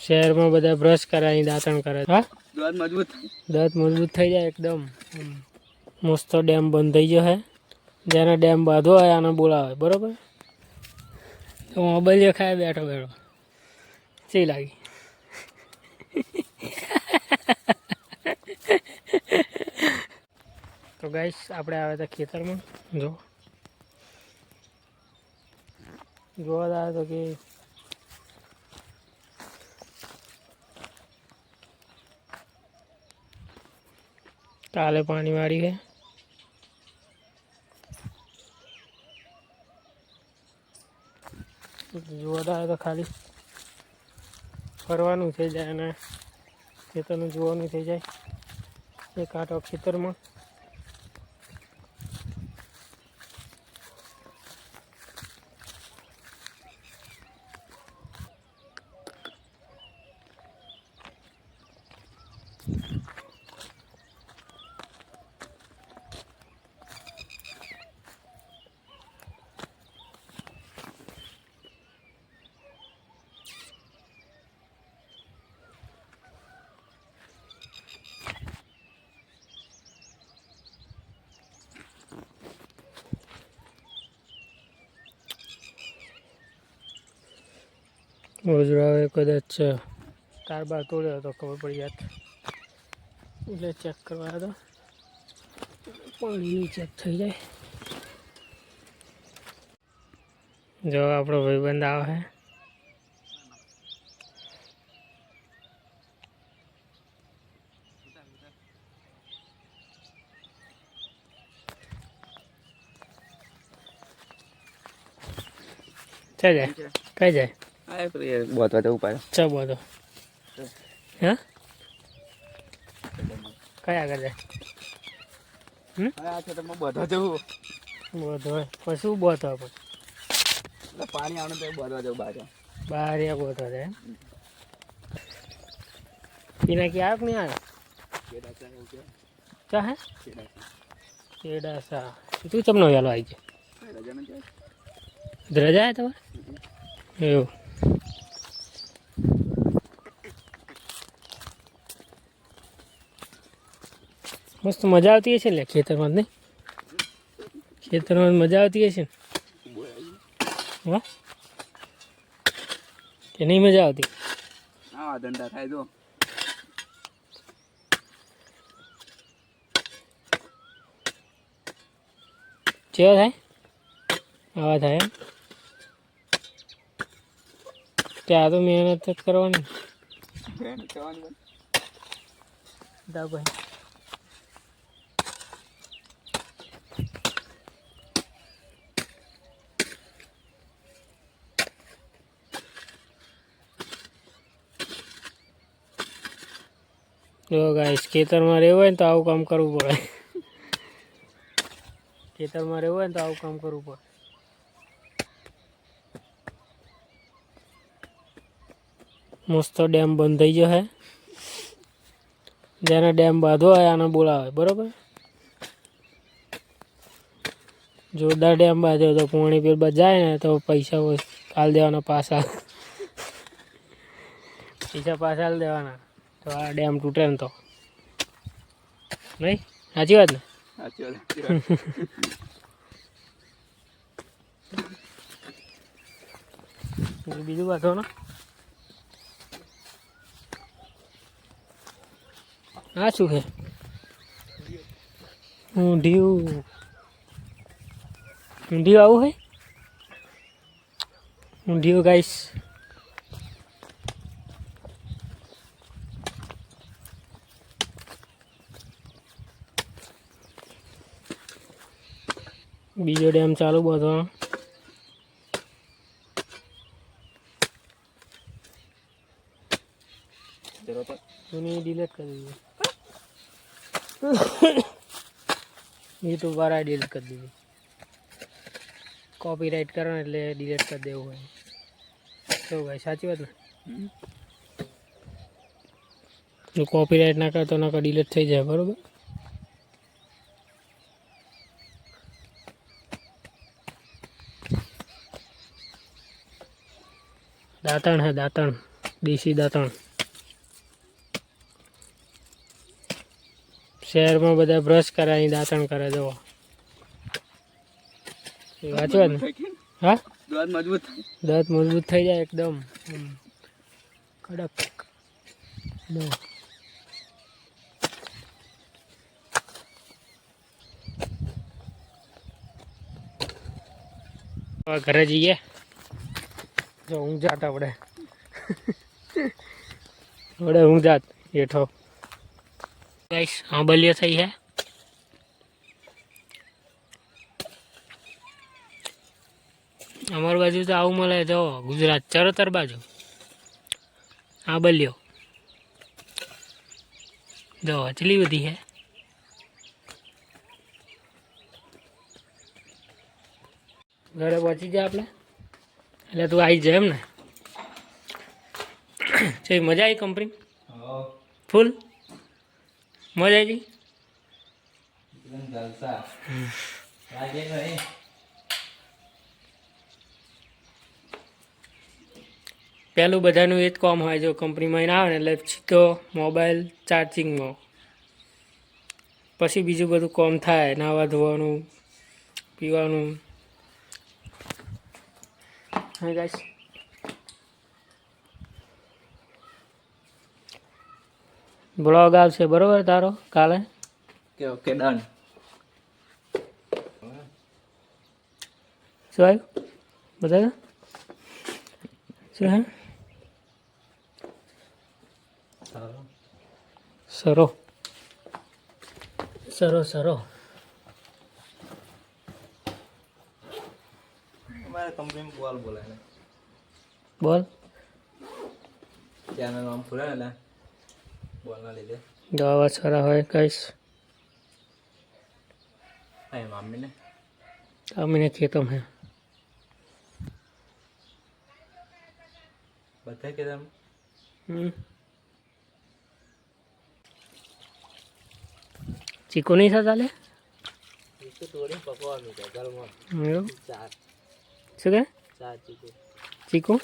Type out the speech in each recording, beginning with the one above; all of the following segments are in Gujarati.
શહેરમાં બધા બ્રશ કરાવી દાંતણ કરે. હા, દાંત મજબૂત થઈ જાય એકદમ. મસ્ત ડેમ બંધ થઈ ગયો હે. જેને ડેમ બાંધવો હોય આને બોલાવે, બરોબર. તો મોબાઈલ ખાય બેઠો બેઠો સી લાગી. તો ગાઈસ આપણે આવ્યા હતા ખેતરમાં. જોવા આવ્યા તો કે કાલે પાણી વાળી છે. જોવા આવ્યા તો ખાલી ફરવાનું થઈ જાય અને ખેતરનું જોવાનું થઈ જાય. એક આટો ખેતરમાં રોજરાવે કદાચ તાર બાર તોડ્યો હતો, ખબર પડી જાત એટલે ચેક કરવા હતો. પાણીની ચેક થઈ જાય. જો આપણો ભાઈબંધ આવે છે. જાય કઈ જાય બોતો તો ઉપાડ ચા બોતો. હા, કઈ આગળ જાય? બધો જવું બધો પછી શું બોતો આપણે પાણી આવે તો બધો જવું બહાર બહાર બોતો જાય. પીના કી આવ નહીં આવે ચા હે કેડાસા. તું ચમનો વહેલો આવી જાય? રજા હે તમારે એવું? મસ્ત મજા આવતી હશે ને ખેતરમાં? નહીં ખેતરમાં મજા આવતી હશે ને? હા કે નહીં મજા આવતી? હા, ધંધા થાય તો કેવા થાય? આવા થાય એમ? ત્યાં તો મહેનત જ કરવાની. ભાઈ જો ગાઈસ ખેતરમાં રહેવું હોય ને તો આવું કામ કરવું પડે. ખેતરમાં રહેવું હોય ને તો આવું કામ કરવું પડે. મસ્ત ડેમ બંધ થઈ ગયો હે. જેને ડેમ બાંધવો હોય આને બોલાવે, બરોબર. જોરદાર ડેમ બાંધ્યો તો પાણી પેલ જાય ને તો પૈસા હાલ દેવાના પાછા. પૈસા પાછા હાલ દેવાના. તો આ ડેમ તૂટે ને તો નહીં? સાચી વાત ને? સાચી વાત. બીજું વાંધો ને? આ શું છે? ઊંધિયું આવું હે? ઊંધિયું ગાઈસ બીજો ડેમ ચાલુ બધો. ડિલીટ કરી દીધી. યુટ્યુબ વાળા ડિલીટ કરી દીધી. કોપીરાઇટ કરો ને એટલે ડિલીટ કરી દેવું હોય. તો ભાઈ સાચી વાત ને? જો કોપીરાઇટ ના કરતો ના ડિલીટ થઈ જાય, બરોબર. દાંતણ હે દાંતણ દેશી દાંતણ. શહેરમાં બધા બ્રશ કરાવી દાંતણ કરે જો. વાંચવા ને હા દાંત મજબૂત થઈ જાય એકદમ કડક. ઘરે જઈએ જો ઊંઘ જાત આપણે ઊંઘ જાત હેઠો ગાઈસ. આંબલીઓ થઈ છે. અમારી બાજુ તો આવું મળે જો ગુજરાત ચરોતર બાજુ આંબલીઓ જો એટલી બધી છે. ઘરે પહોંચી જાય આપણે એટલે તું આવી જાય એમ ને. છે મજા આવી કંપની ફૂલ મજા આવી. પહેલું બધાનું એ જ કામ હોય જો કંપનીમાં આવે ને એટલે સીધો મોબાઈલ ચાર્જિંગમાં પછી બીજું બધું કામ થાય નાહવા ધોવાનું પીવાનું. હા ગાઈસ બ્લોગ આવશે બરોબર તારો કાલે. Okay done. શું આવ્યું બધા શું હે સરો સરો સરો. અમારે કંપનીમાં બોલ બોલાય ને બોલ ચેનલ નામ ખુલે ને બોલના લીધે જો આવા સારા હોય કહીશ. હા મમ્મીને અમીને ખેતમ હે બધા કે તમે ચીકુ નહીં થતા લે તોડી પકવાનું છે ઘરમાં. ચાર શું કે ચાર ચીકુ ચીકુ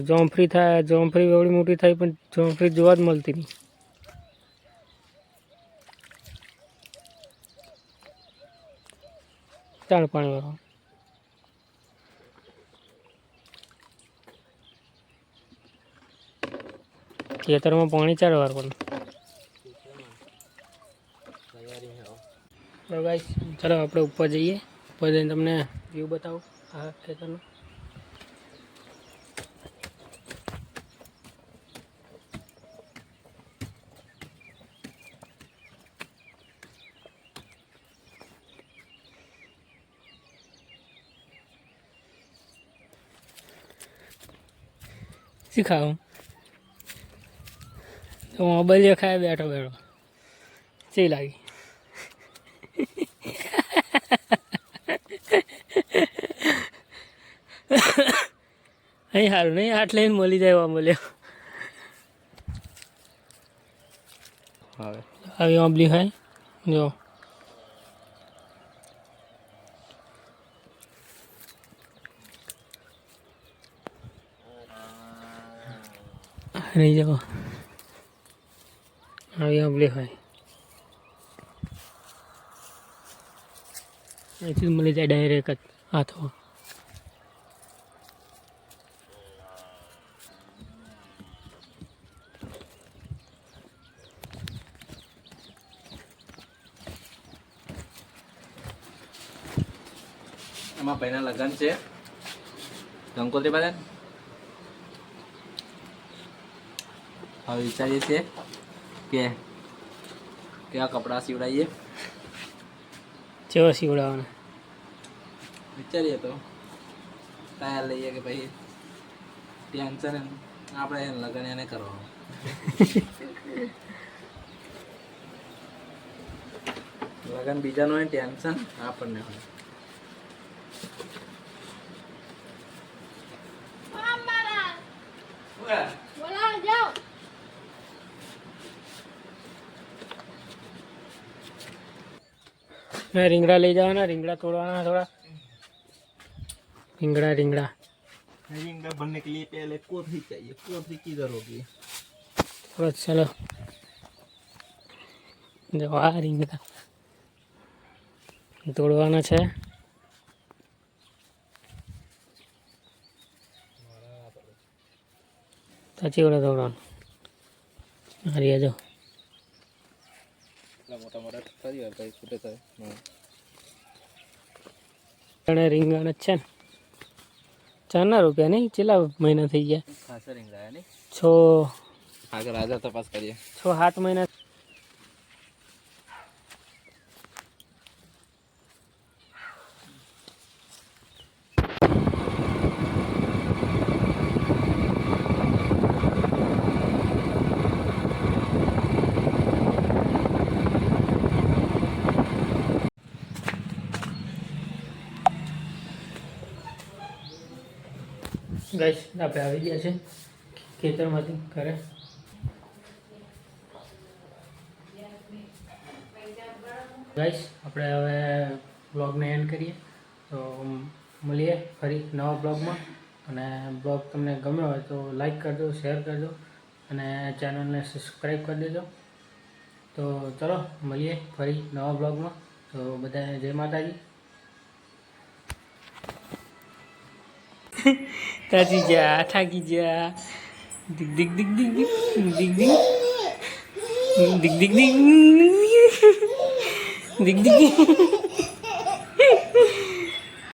જોમફરી થાય. જોમફરી એવડી મોટી થાય પણ જોમફરી જોવા જ મળતી નહીં. ચાણ પાણી વાળો ખેતરમાં પાણી ચાર વાર પણ. તો ગાઈસ ચાલો આપણે ઉપર જઈએ. ઉપર જઈને તમને વ્યૂ બતાવો આ ખેતરનો. શીખાવું તો મોબાઈલ ખાય બેઠો બેઠો સી લાગી. અહીં સારું નહીં હાથ લઈને મળી જાય એવા મળ્યો. હવે આવી આંબલી હોય જો નહીં જાઓ આવી આંબલી હોય અહીંથી મળી જાય ડાયરેક્ટ જ હાથો. એમાં ભાઈના લગ્ન છે કંકોત્રી બાદ હવે વિચારીએ છીએ કે કેવા કપડાં સીવડાવીએ. કેવા સીવડાવવાના વિચારીએ તો તૈયાર લઈએ કે ભાઈ ટેન્શન આપણે લગ્ન એને કરવાનું. લગ્ન બીજાનું હોય ટેન્શન આપણને હોય. રીંગણા લઈ જવાના રીંગણા તોડવાના થોડા રીંગણા રીંગણા रिंगा बनने के लिए पहले कोथरी चाहिए। कोथरी किधर होगी? બસ ચાલો જો આ રીંગણા તોડવાના છે. સાચી વડે તોડવાનું હારી જો મોટા મોટા થઈ ગયા ભાઈ ફૂટે થાય. અને રીંગણ જ છે ને 4 રૂપિયા નહીં કેટલા મહિના થઈ ગયા? ખાસા રીંગણા નહીં 6 આગળ રાજા તપાસ કરીએ. 6-7 મહિના. ગાઈસ આપણે આવી ગયા છે ખેતરમાંથી ઘરે. ગાઈસ આપણે હવે બ્લોગને એન્ડ કરીએ તો મળીએ ફરી નવા બ્લોગમાં. અને બ્લોગ તમને ગમ્યો હોય તો લાઈક કરજો, શેર કરજો અને ચેનલને સબસ્ક્રાઈબ કરી દેજો. તો ચલો મળીએ ફરી નવા બ્લોગમાં. તો બધાને જય માતાજી. થાકી જા દિગ દિગ દિગ દિગ દિગ દિગ દિગ દિગ દિગ દિગ દિગ દિગ